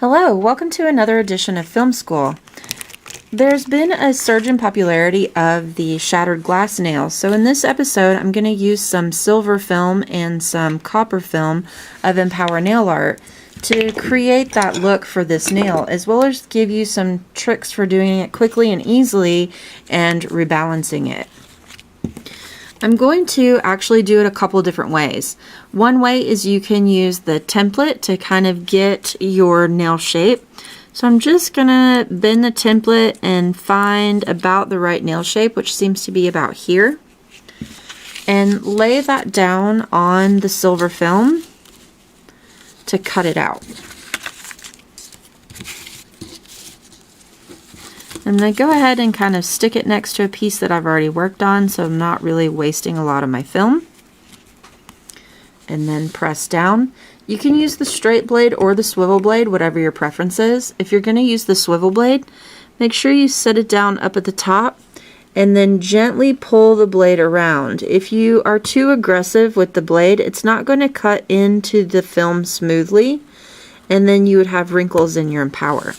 Hello, welcome to another edition of Film School. There's been a surge in popularity of the shattered glass nails, so in this episode I'm going to use some silver film and some copper film of Empower Nail Art to create that look for this nail, as well as give you some tricks for doing it quickly and easily and rebalancing it. I'm going to actually do it a couple different ways. One way is you can use the template to kind of get your nail shape. So I'm just gonna bend the template and find about the right nail shape, which seems to be about here, and lay that down on the silver film to cut it out. I'm going to go ahead and kind of stick it next to a piece that I've already worked on, so I'm not really wasting a lot of my film. And then press down. You can use the straight blade or the swivel blade, whatever your preference is. If you're going to use the swivel blade, make sure you set it down up at the top and then gently pull the blade around. If you are too aggressive with the blade, it's not going to cut into the film smoothly, and then you would have wrinkles in your Empower.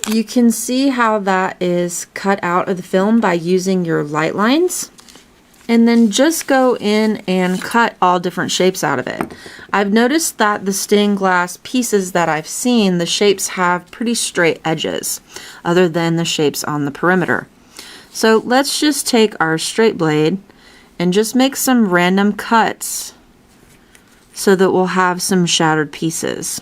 You can see how that is cut out of the film by using your light lines, and then just go in and cut all different shapes out of it. I've noticed that the stained glass pieces that I've seen, the shapes have pretty straight edges other than the shapes on the perimeter. So let's just take our straight blade and just make some random cuts so that we'll have some shattered pieces.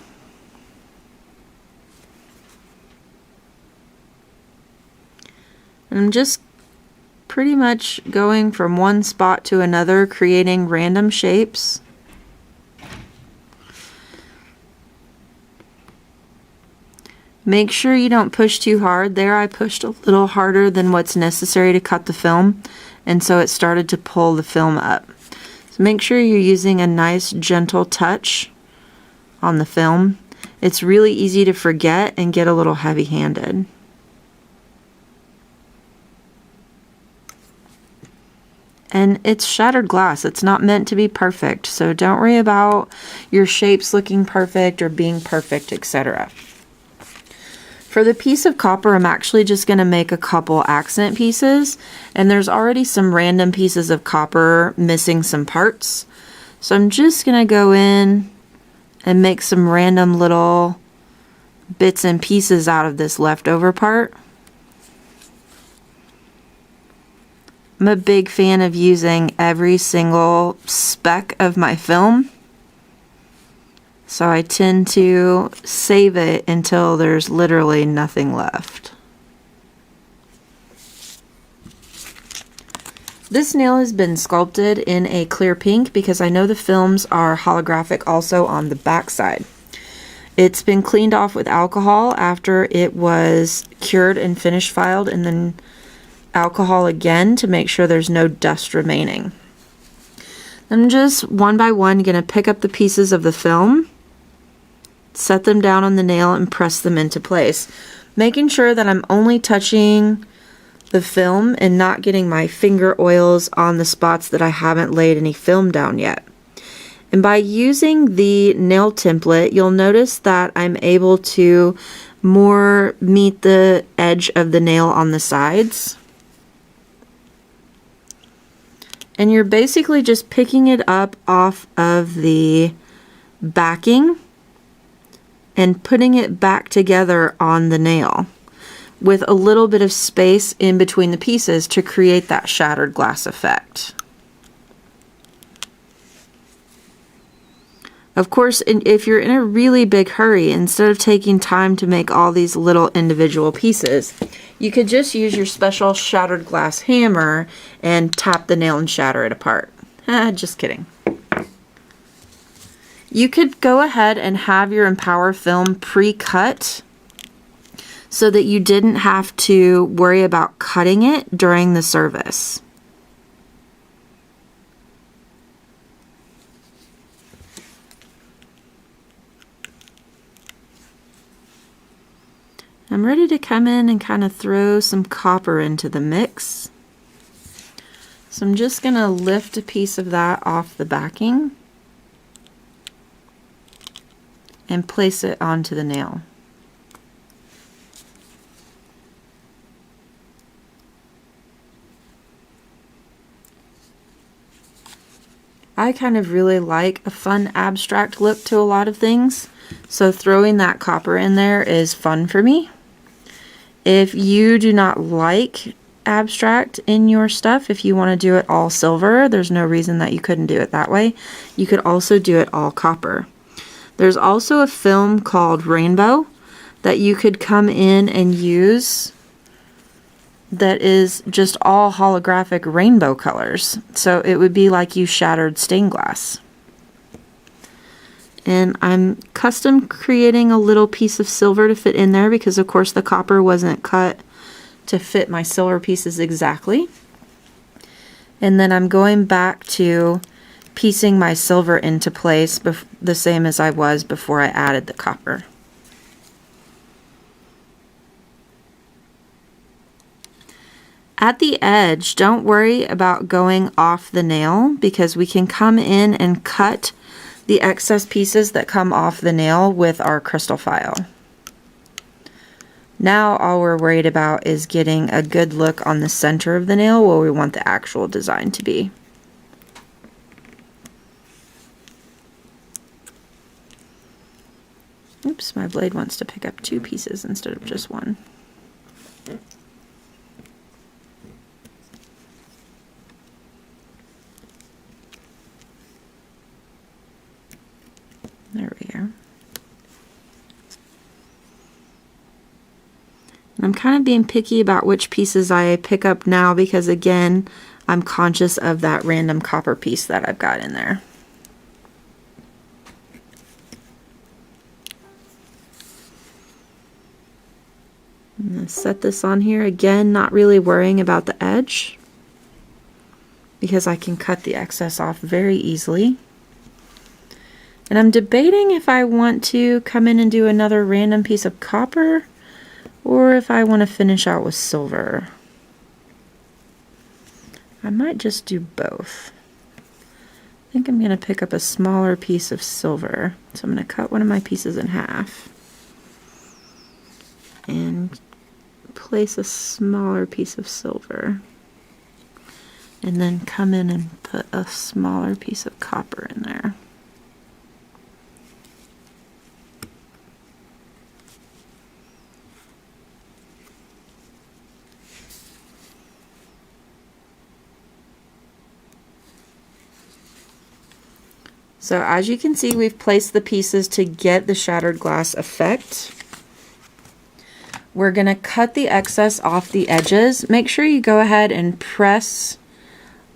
I'm just pretty much going from one spot to another, creating random shapes. Make sure you don't push too hard. There I pushed a little harder than what's necessary to cut the film, and so it started to pull the film up. So make sure you're using a nice gentle touch on the film. It's really easy to forget and get a little heavy-handed. And it's shattered glass. It's not meant to be perfect, so don't worry about your shapes looking perfect or being perfect, etc. For the piece of copper, I'm actually just going to make a couple accent pieces, and there's already some random pieces of copper missing some parts. So I'm just going to go in and make some random little bits and pieces out of this leftover part. I'm a big fan of using every single speck of my film, so I tend to save it until there's literally nothing left. This nail has been sculpted in a clear pink because I know the films are holographic also on the back side. It's been cleaned off with alcohol after it was cured and finish filed, and then alcohol again to make sure there's no dust remaining. I'm just one by one going to pick up the pieces of the film, set them down on the nail, and press them into place, making sure that I'm only touching the film and not getting my finger oils on the spots that I haven't laid any film down yet. And by using the nail template, you'll notice that I'm able to more meet the edge of the nail on the sides. And you're basically just picking it up off of the backing and putting it back together on the nail with a little bit of space in between the pieces to create that shattered glass effect. Of course, if you're in a really big hurry, instead of taking time to make all these little individual pieces, you could just use your special shattered glass hammer and tap the nail and shatter it apart. Just kidding. You could go ahead and have your Empower film pre-cut so that you didn't have to worry about cutting it during the service. I'm ready to come in and kind of throw some copper into the mix. So I'm just going to lift a piece of that off the backing and place it onto the nail. I kind of really like a fun abstract look to a lot of things, so throwing that copper in there is fun for me. If you do not like abstract in your stuff, if you want to do it all silver, there's no reason that you couldn't do it that way. You could also do it all copper. There's also a film called Rainbow that you could come in and use that is just all holographic rainbow colors. So it would be like you shattered stained glass. And I'm custom creating a little piece of silver to fit in there because of course the copper wasn't cut to fit my silver pieces exactly. And then I'm going back to piecing my silver into place the same as I was before I added the copper. At the edge, don't worry about going off the nail because we can come in and cut the excess pieces that come off the nail with our crystal file. Now all we're worried about is getting a good look on the center of the nail where we want the actual design to be. Oops, my blade wants to pick up 2 pieces instead of just 1. There we go. And I'm kind of being picky about which pieces I pick up now because again, I'm conscious of that random copper piece that I've got in there. I'm going to set this on here again, not really worrying about the edge because I can cut the excess off very easily. And I'm debating if I want to come in and do another random piece of copper or if I want to finish out with silver. I might just do both. I think I'm going to pick up a smaller piece of silver. So I'm going to cut one of my pieces in half and place a smaller piece of silver. And then come in and put a smaller piece of copper in there. So as you can see, we've placed the pieces to get the shattered glass effect. We're going to cut the excess off the edges. Make sure you go ahead and press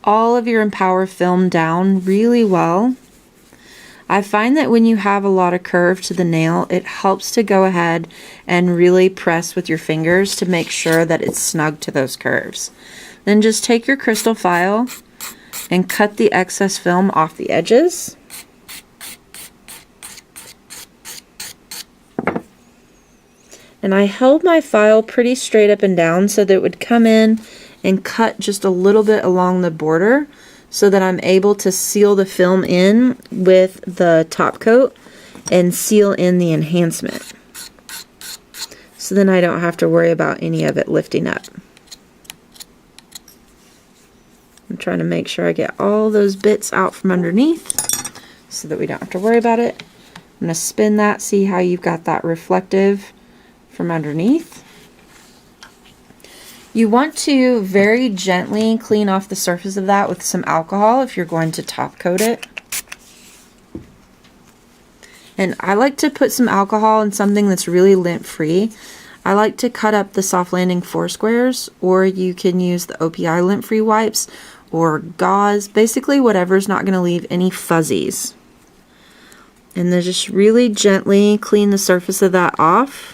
all of your Empower film down really well. I find that when you have a lot of curve to the nail, it helps to go ahead and really press with your fingers to make sure that it's snug to those curves. Then just take your crystal file and cut the excess film off the edges. And I held my file pretty straight up and down so that it would come in and cut just a little bit along the border so that I'm able to seal the film in with the top coat and seal in the enhancement. So then I don't have to worry about any of it lifting up. I'm trying to make sure I get all those bits out from underneath so that we don't have to worry about it. I'm going to spin that, see how you've got that reflective from underneath. You want to very gently clean off the surface of that with some alcohol if you're going to top coat it. And I like to put some alcohol in something that's really lint free. I like to cut up the soft landing 4 squares, or you can use the OPI lint free wipes or gauze, basically whatever's not going to leave any fuzzies. And then just really gently clean the surface of that off.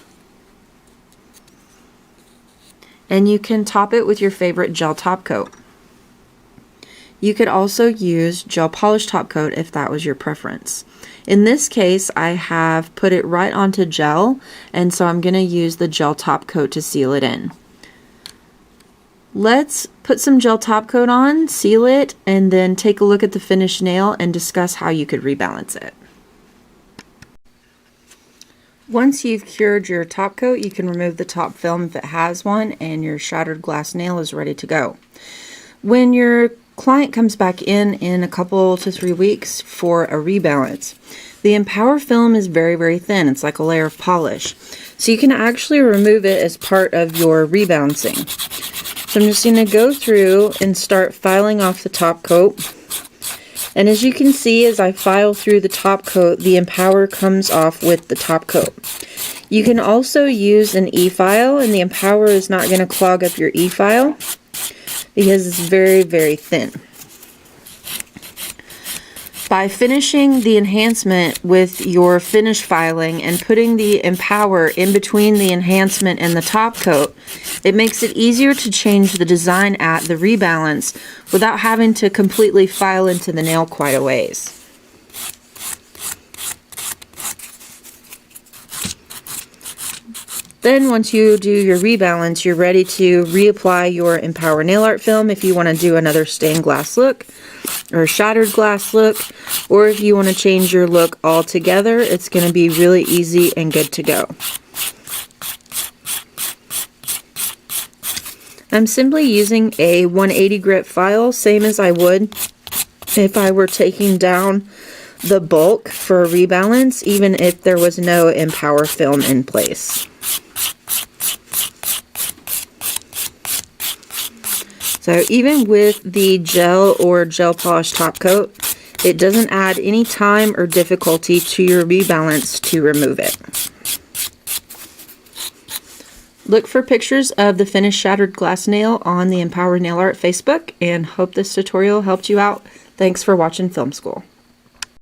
And you can top it with your favorite gel top coat. You could also use gel polish top coat if that was your preference. In this case, I have put it right onto gel, and so I'm going to use the gel top coat to seal it in. Let's put some gel top coat on, seal it, and then take a look at the finished nail and discuss how you could rebalance it. Once you've cured your top coat, you can remove the top film if it has one, and your shattered glass nail is ready to go. When your client comes back in a couple to 3 weeks for a rebalance, the Empower film is very, very thin. It's like a layer of polish. So you can actually remove it as part of your rebalancing. So I'm just going to go through and start filing off the top coat. And as you can see, as I file through the top coat, the Empower comes off with the top coat. You can also use an e-file, and the Empower is not going to clog up your e-file because it's very, very thin. By finishing the enhancement with your finish filing and putting the Empower in between the enhancement and the top coat, it makes it easier to change the design at the rebalance without having to completely file into the nail quite a ways. Then once you do your rebalance, you're ready to reapply your Empower nail art film if you want to do another stained glass look or shattered glass look, or if you want to change your look altogether. It's going to be really easy and good to go. I'm simply using a 180 grit file, same as I would if I were taking down the bulk for a rebalance, even if there was no Empower film in place. So even with the gel or gel polish top coat, it doesn't add any time or difficulty to your rebalance to remove it. Look for pictures of the finished shattered glass nail on the Empower Nail Art Facebook, and hope this tutorial helped you out. Thanks for watching Film School.